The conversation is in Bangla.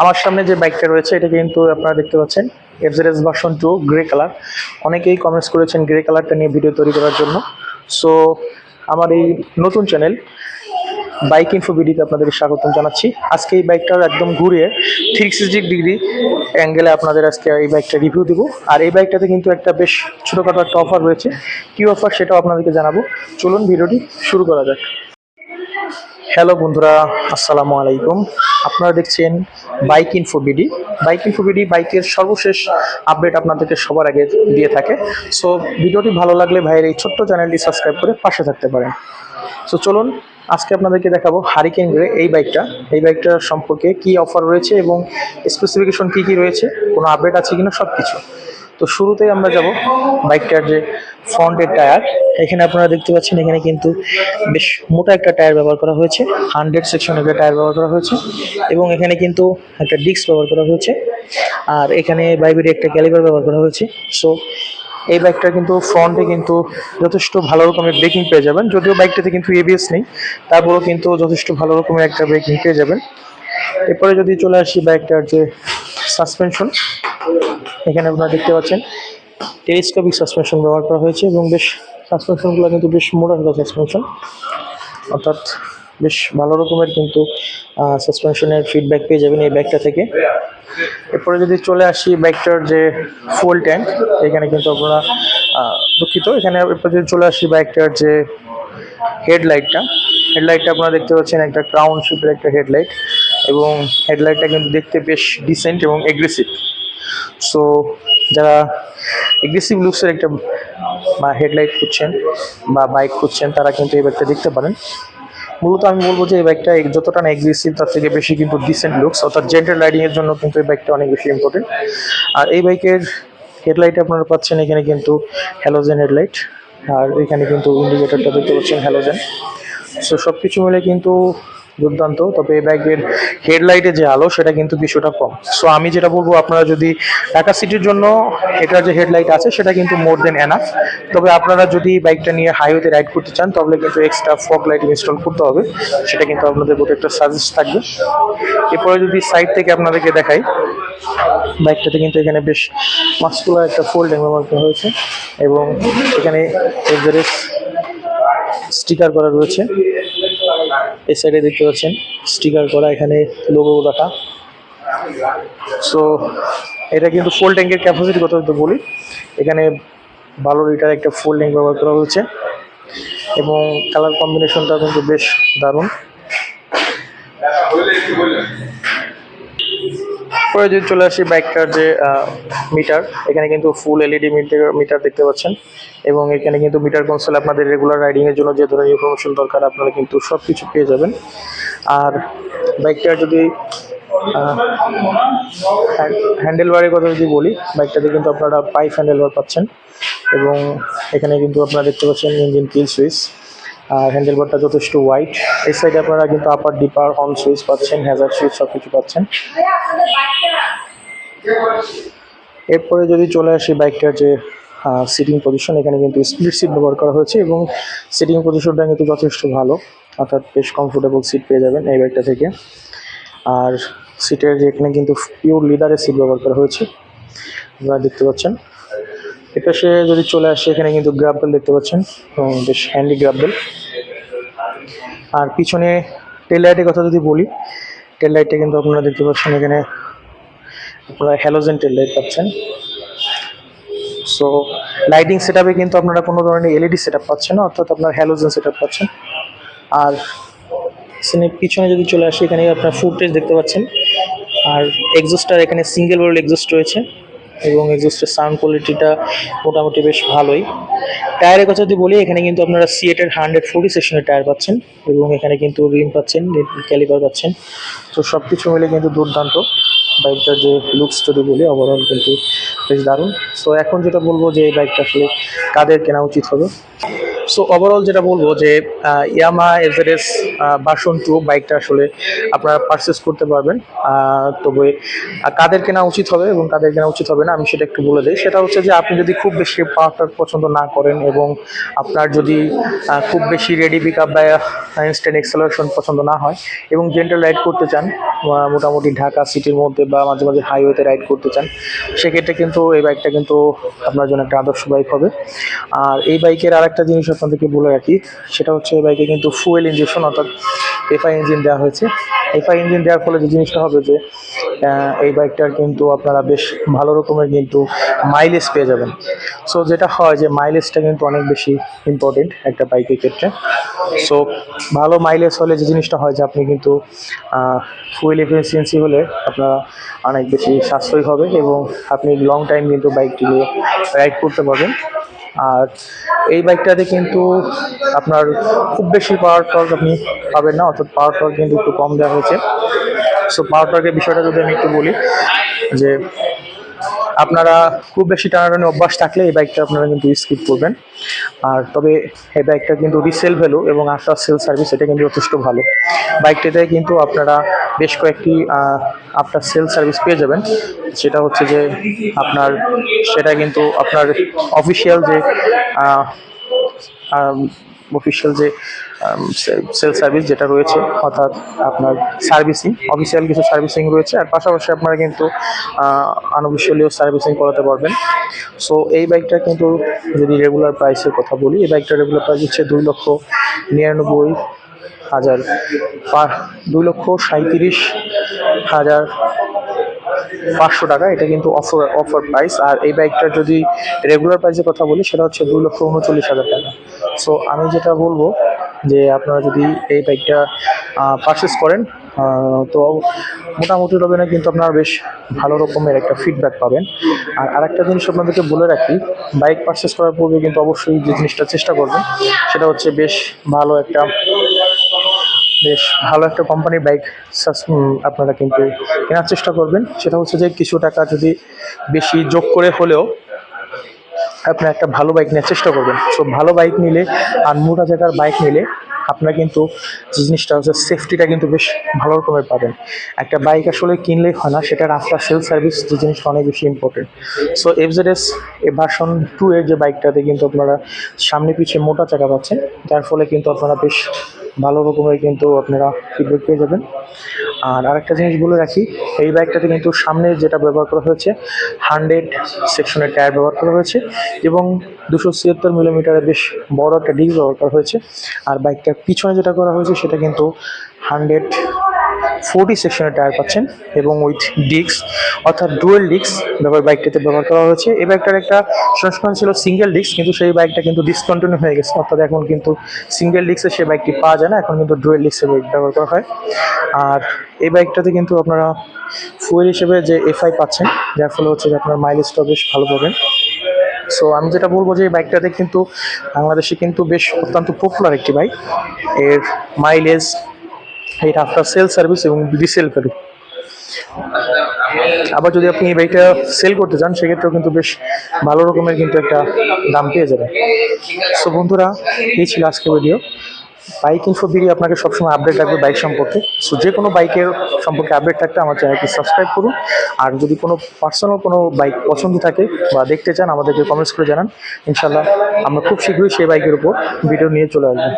আমার সামনে যে বাইকটা রয়েছে এটা কিন্তু আপনারা দেখতে পাচ্ছেন এফজেডএস ভার্সন 2 গ্রে কালার। অনেকেই কমেন্টস করেছেন গ্রে কালারটা নিয়ে ভিডিও তৈরি করার জন্য। সো আমার এই নতুন চ্যানেল বাইক ইনফো ভিডিওতে আপনাদেরকে স্বাগতম জানাচ্ছি। আজকে এই বাইকটার একদম ঘুরিয়ে 360 ডিগ্রি অ্যাঙ্গেলে আপনাদের আজকে এই বাইকটা রিভিউ দেবো। আর এই বাইকটাতে কিন্তু একটা বেশ ছোটোখাটো একটা অফার রয়েছে। কী অফার সেটাও আপনাদেরকে জানাবো। চলুন ভিডিওটি শুরু করা যাক। হ্যালো বন্ধুরা, আসসালামু আলাইকুম। আপনারা দেখছেন bike info BD. Bike info BD বাইকের সর্বশেষ আপডেট আপনাদেরকে সবার আগে দিয়ে থাকে। সো ভিডিওটি ভালো লাগলে ভাইয়ের এই ছোট্ট চ্যানেলটি সাবস্ক্রাইব করে পাশে থাকতে পারেন। সো চলুন আজকে আপনাদেরকে দেখাবো হারিকেন গ্রে এই বাইকটার সম্পর্কে কি অফার রয়েছে এবং স্পেসিফিকেশন কি কি রয়েছে, কোনো আপডেট আছে কিনা সব কিছু। তো শুরুতেই আমরা যাব বাইকটার যে ফ্রন্টের টায়ার। এখানে আপনারা দেখতে পাচ্ছেন এখানে কিন্তু বেশ মোটা একটা টায়ার ব্যবহার করা হয়েছে, 100 সেকশনের একটা টায়ার ব্যবহার করা হয়েছে এবং এখানে কিন্তু একটা ডিস্ক ব্যবহার করা হয়েছে। আর এখানে বাইবেরি একটা ক্যালিপার ব্যবহার করা হয়েছে। সো এই বাইকটা কিন্তু ফ্রন্টে কিন্তু যথেষ্ট ভালো রকমের ব্রেকিং পেয়ে যাবেন। যদিও বাইকটাতে কিন্তু এবিএস নেই, তারপরেও কিন্তু যথেষ্ট ভালো রকমের একটা ব্রেকিং পেয়ে যাবেন। এরপরে যদি চলে আসি বাইকটার যে সাসপেনশন, এখানে আপনারা দেখতে পাচ্ছেন টেলিস্কোপিক সাসপেনশন ব্যবহার করা হয়েছে এবং বেশ সাসপেনশনগুলো কিন্তু বেশ মোটা সাসপেনশন, অর্থাৎ বেশ ভালো রকমের কিন্তু সাসপেনশনের ফিডব্যাক পেয়ে যাবেন এই বাইকটা থেকে। এরপরে যদি চলে আসি বাইকটার যে ফুয়েল ট্যাঙ্ক, এখানে কিন্তু আপনারা দুঃখিত, এখানে এরপর যদি চলে আসি বাইকটার যে হেডলাইটটা আপনারা দেখতে পাচ্ছেন একটা ক্রাউন শেপের একটা হেডলাইট এবং হেডলাইটটা কিন্তু দেখতে বেশ ডিসেন্ট এবং এগ্রেসিভ। সো যারা এগ্রেসিভ লুকসের একটা হেডলাইট খুঁজছেন বা বাইক খুঁজছেন তারা কিন্তু এই বাইকটা দেখতে পারেন। মূলত আমি বলবো যে এই বাইকটা যতটা না এগ্রেসিভ তার থেকে বেশি কিন্তু ডিসেন্ট লুকস, অর্থাৎ জেন্টাল রাইডিংয়ের জন্য কিন্তু এই বাইকটা অনেক বেশি ইম্পর্টেন্ট। আর এই বাইকের হেডলাইট আপনারা পাচ্ছেন এখানে কিন্তু হ্যালোজেন হেডলাইট, আর এখানে কিন্তু ইন্ডিকেটরটা দেখতে পাচ্ছেন হ্যালোজেন। সো সব কিছু মিলে কিন্তু দুর্দান্ত। তবে এই বাইকের হেডলাইটে যে আলো সেটা কিন্তু কিছুটা কম। সো আমি যেটা বলবো, আপনারা যদি ঢাকা সিটির জন্য এটার যে হেডলাইট আছে সেটা কিন্তু মোর দেন এনাফ। তবে আপনারা যদি বাইকটা নিয়ে হাইওয়েতে রাইড করতে চান তাহলে কিন্তু এক্সট্রা ফগ লাইট ইনস্টল করতে হবে, সেটা কিন্তু আপনাদের প্রতি একটা সাজেস্ট থাকবে। এরপরে যদি সাইড থেকে আপনাদেরকে দেখাই, বাইকটাতে কিন্তু এখানে বেশ মাস্কুলার একটা ফোল্ডিং ব্যবহার করা হয়েছে এবং এখানে এভারেজ স্টিকার করা রয়েছে। এই সাইডে দেখতে পাচ্ছেন স্টিকার করা, এখানে লোগো রাখা। সো এটা কিন্তু ফুল ট্যাঙ্কের ক্যাপাসিটি কত যদি বলি, এখানে 12 লিটার একটা ফুল ট্যাঙ্ক ব্যবহার করা হয়েছে এবং কালার কম্বিনেশনটা কিন্তু বেশ দারুণ। পরে যদি চলে আসি বাইকটার যে মিটার, এখানে কিন্তু ফুল এলইডি মিটার দেখতে পাচ্ছেন এবং এখানে কিন্তু মিটার কনসোল আপনাদের রেগুলার রাইডিংয়ের জন্য যে ধরনের ইনফরমেশন দরকার আপনারা কিন্তু সব কিছু পেয়ে যাবেন। আর বাইকটার যদি হ্যান্ডেলবারের কথা যদি বলি, বাইকটাতে কিন্তু আপনারা পাইপ হ্যান্ডেলবার পাচ্ছেন এবং এখানে কিন্তু আপনারা দেখতে পাচ্ছেন ইঞ্জিন কিল সুইচ, আর হ্যান্ডেলবারটা যথেষ্ট ওয়াইড। এই সাইডে আপনারা কিন্তু আপার ডিপার হর্ন সুইচ পাচ্ছেন, হ্যাজার্ড সুইচ সব কিছু পাচ্ছেন। এরপরে যদি চলে আসি বাইকটার যে সিটিং পজিশন, এখানে কিন্তু স্প্লিট সিট ব্যবহার করা হয়েছে এবং সিটিং পজিশনটা কিন্তু যথেষ্ট ভালো, অর্থাৎ বেশ কমফোর্টেবল সিট পেয়ে যাবেন এই বাইকটা থেকে। আর সিটের এখানে কিন্তু পিওর লিদারের সিট ব্যবহার করা হয়েছে, আপনারা দেখতে পাচ্ছেন। এপাশে যদি চলে আসে, এখানে কিন্তু গ্রাবেল দেখতে পাচ্ছেন, বেশ হ্যান্ডি গ্রাবেল। আর পিছনে টেল লাইটের কথা যদি বলি, টেল লাইটটা কিন্তু আপনারা দেখতে পাচ্ছেন এখানে আপনারা হ্যালোজেন টেল লাইট পাচ্ছেন। সো লাইটিং সেট আপে কিন্তু আপনারা কোনো ধরনের এলইডি সেট আপ পাচ্ছেন না, অর্থাৎ আপনার হ্যালোজেন সেট আপ পাচ্ছেন। আর পিছনে যদি চলে আসি, এখানে আপনার ফুটেজ দেখতে পাচ্ছেন। আর এক্সস্টার এখানে সিঙ্গেল ওয়ার্ল্ড এক্সস্ট রয়েছে এবং এক্সস্টের সাউন্ড কোয়ালিটিটা মোটামুটি বেশ ভালোই। টায়ারের কথা যদি বলি, এখানে কিন্তু আপনারা সিএটের 140 সেকশনের টায়ার পাচ্ছেন এবং এখানে কিন্তু রিম পাচ্ছেন, ক্যালিপার পাচ্ছেন। তো সব কিছু মিলে কিন্তু দুর্দান্ত। বাইকটার যে লুকস যদি বলি, ওভারঅল কিন্তু বেশ দারুণ। সো এখন যেটা বলবো যে এই বাইকটা আসলে কাদের কেনা উচিত হবে। সো ওভারঅল যেটা বলবো যে ইয়ামাহা এফজেডএস ভার্সন 2 বাইকটা আসলে আপনারা পারচেস করতে পারবেন। তবে কাদের কেনা উচিত হবে এবং কাদের কেনা উচিত হবে না আমি সেটা একটু বলে দিই। সেটা হচ্ছে যে আপনি যদি খুব বেশি পাওয়ার পছন্দ না করেন এবং আপনার যদি খুব বেশি রেডি পিক আপ বা ইনস্ট্যান্ট এক্সেলারেশন পছন্দ না হয় এবং জেন্টাল রাইড করতে চান, মোটামুটি ঢাকা সিটির মধ্যে বা মাঝে মাঝে হাইওয়েতে রাইড করতে চান, সেক্ষেত্রে কিন্তু এই বাইকটা কিন্তু আপনার জন্য একটা আদর্শ বাইক হবে। আর এই বাইকের আরেকটা জিনিস আপনাদেরকে বলে রাখি, সেটা হচ্ছে এই বাইকে কিন্তু ফুয়েল ইঞ্জেকশন অর্থাৎ এফআই ইঞ্জিন দেওয়া হয়েছে। এফআই ইঞ্জিন দেওয়ার ফলে যে জিনিসটা হবে যে এই বাইকটার কিন্তু আপনারা বেশ ভালো রকমের কিন্তু মাইলেজ পেয়ে যাবেন। সো যেটা হয় যে মাইলেজটা কিন্তু অনেক বেশি ইম্পর্টেন্ট একটা বাইকের ক্ষেত্রে। সো ভালো মাইলেজ হলে যে জিনিসটা হয় যে আপনি কিন্তু ফুয়েল এফিসিয়েন্সি হলে আপনারা অনেক বেশি সাশ্রয়ী হবে এবং আপনি লং টাইম কিন্তু বাইকটি নিয়ে রাইড করতে পারবেন। আর এই বাইকটাতে কিন্তু আপনার খুব বেশি পাওয়ার টর্ক আপনি পাবেন না, অর্থাৎ পাওয়ার টর্ক কিন্তু একটু কম দেওয়া হয়েছে। সো পাওয়ার টর্কের বিষয়টা যদি আমি একটু বলি যে আপনারা খুব বেশি টানাটানি অভ্যাস থাকলে এই বাইকটা আপনারা কিন্তু স্কিপ করবেন। আর তবে এই বাইকটা কিন্তু রিসেল ভ্যালু এবং আফটার সেল সার্ভিস এটা কিন্তু যথেষ্ট ভালো। বাইকটিতে কিন্তু আপনারা বেশ কয়েকটি আফটার সেল সার্ভিস পেয়ে যাবেন। সেটা হচ্ছে যে সেটা কিন্তু আপনার অফিসিয়াল যে অফিসিয়াল যে সেল সার্ভিস যেটা রয়েছে, অর্থাৎ আপনার সার্ভিসিং, অফিসিয়াল কিছু সার্ভিসিং রয়েছে, আর পাশাপাশি আপনারা কিন্তু আনঅফিসিয়ালিও সার্ভিসিং করাতে পারবেন। সো এই বাইকটা কিন্তু যদি রেগুলার প্রাইসের কথা বলি, এই বাইকটার রেগুলার প্রাইস হচ্ছে 2,99,000, 2,37,500 টাকা। এটা কিন্তু অফার প্রাইস। আর এই বাইকটার যদি রেগুলার প্রাইসের কথা বলি সেটা হচ্ছে 2,39,000 টাকা। সো আমি যেটা বলবো যে আপনারা যদি এই বাইকটা পারচেস করেন তো মোটামুটি রকমের কিন্তু আপনারা বেশ ভালো রকমের একটা ফিডব্যাক পাবেন। আর আরেকটা জিনিস আপনাদেরকে বলে রাখি, বাইক পারচেস করার পূর্বে কিন্তু অবশ্যই যে জিনিসটা চেষ্টা করবেন সেটা হচ্ছে বেশ ভালো একটা কোম্পানির বাইক আপনারা কিন্তু কেনার চেষ্টা করবেন। সেটা হচ্ছে যে কিছু টাকা যদি বেশি যোগ করে হলেও আপনি একটা ভালো বাইক নেওয়ার চেষ্টা করবেন। সো ভালো বাইক নিলে আর মোটা জায়গার বাইক নিলে আপনার কিন্তু যে জিনিসটা হচ্ছে সেফটিটা কিন্তু বেশ ভালো রকমের পাবেন। একটা বাইক আসলে কিনলেই হয় না, সেটার আফটার সেল সার্ভিস যে জিনিসটা অনেক বেশি ইম্পর্টেন্ট। সো এফজেডএস ভার্সন 2 এর যে বাইকটাতে কিন্তু আপনারা সামনে পিছিয়ে মোটা চাকা পাচ্ছেন, যার ফলে কিন্তু আপনারা বেশ ভালো রকমের কিন্তু আপনারা ফিডব্যাক পেয়ে যাবেন। আর আরেকটা জিনিস বলে রাখি, এই বাইকটাতে কিন্তু সামনে যেটা ব্যবহার করা হয়েছে 100 সেকশনের টায়ার ব্যবহার করা হয়েছে এবং 276 মিলিমিটারের বেশ বড় একটা ডিস্ক ব্যবহার করা হয়েছে। আর বাইকটার পিছনে যেটা করা হয়েছে সেটা কিন্তু 140 সেকশনের টায়ার পাচ্ছেন এবং উইথ ডিস্ক, অর্থাৎ ডুয়েল ডিস্ক বাইকটাতে ব্যবহার করা হয়েছে। এই বাইকটার একটা সংস্করণ ছিল সিঙ্গেল ডিস্ক, কিন্তু সেই বাইকটা কিন্তু ডিসকন্টিনিউ হয়ে গেছে, অর্থাৎ এখন কিন্তু সিঙ্গেল ডিস্কে সেই বাইকটি পাওয়া যায় না, এখন কিন্তু ডুয়েল ডিস্কের বাইক ব্যবহার করা হয়। আর এই বাইকটাতে কিন্তু আপনারা ফুয়েল হিসেবে যে এফআই পাচ্ছেন, যার ফলে হচ্ছে যে আপনার মাইলেজটা বেশ ভালো পাবেন। সো আমি যেটা বলবো যে এই বাইকটাতে কিন্তু বাংলাদেশে কিন্তু বেশ অত্যন্ত পপুলার একটি বাইক। এর মাইলেজ, এর আফটার সেল সার্ভিস এবং রিসেল ভ্যালু। আবার যদি আপনি এই বাইকটা সেল করতে চান সেক্ষেত্রেও কিন্তু বেশ ভালো রকমের কিন্তু একটা দাম পেয়ে যাবেন। সো বন্ধুরা, এই ছিল আজকের ভিডিও। বাইক ইনফো ভিডিও আপনাকে সবসময় আপডেট রাখবে বাইক সম্পর্কে। সো যে কোনো বাইকের সম্পর্কে আপডেট থাকতে আমার চ্যানেলটি সাবস্ক্রাইব করুন। আর যদি কোনো পার্সোনাল কোনো বাইক পছন্দ থাকে বা দেখতে চান আমাদেরকে কমেন্টস করে জানান। ইনশাল্লাহ আমরা খুব শীঘ্রই সেই বাইকের উপর ভিডিও নিয়ে চলে আসবো।